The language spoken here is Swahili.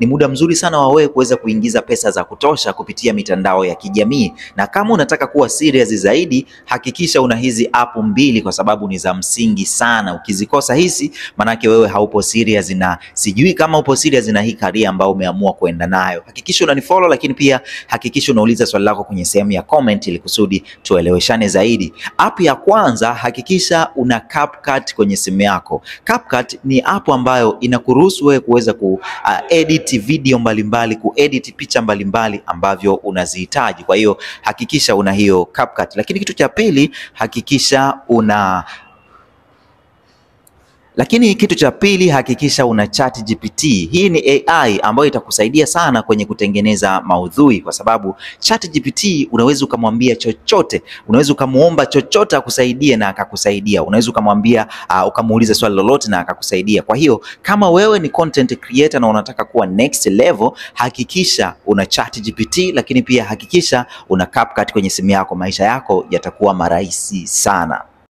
ni muda mzuri sana wa wewe kuweza kuingiza pesa za kutosha kupitia mitandao ya kijamii. Na kama unataka kuwa serious zaidi, hakikisha una hizi app mbili kwa sababu ni za msingi sana. Ukizikosa hizi, manake wewe haupo serious, na sijui kama upo serious na hii career ambayo umeamua kuenda nayo. Hakikisha unanifollow, lakini pia hakikisha unauliza swali lako kwenye sehemu ya comment ili kusudi tueleweshane zaidi. App ya kwanza, hakikisha una CapCut kwenye simu yako. CapCut ni app ambayo inakuruhusu wewe kuweza edit video mbalimbali, kuedit picha mbalimbali ambavyo unazihitaji. Kwa hiyo hakikisha una hiyo CapCut. Lakini kitu cha pili, hakikisha una ChatGPT. Hii ni AI ambayo itakusaidia sana kwenye kutengeneza maudhui, kwa sababu ChatGPT unaweza ukamwambia chochote, unaweza ukamuomba chochote akusaidie na akakusaidia. Unaweza ukamwambia ukamuuliza swali lolote na akakusaidia. Kwa hiyo kama wewe ni content creator na unataka kuwa next level, hakikisha una ChatGPT, lakini pia hakikisha una CapCut kwenye simu yako. Maisha yako yatakuwa marahisi sana.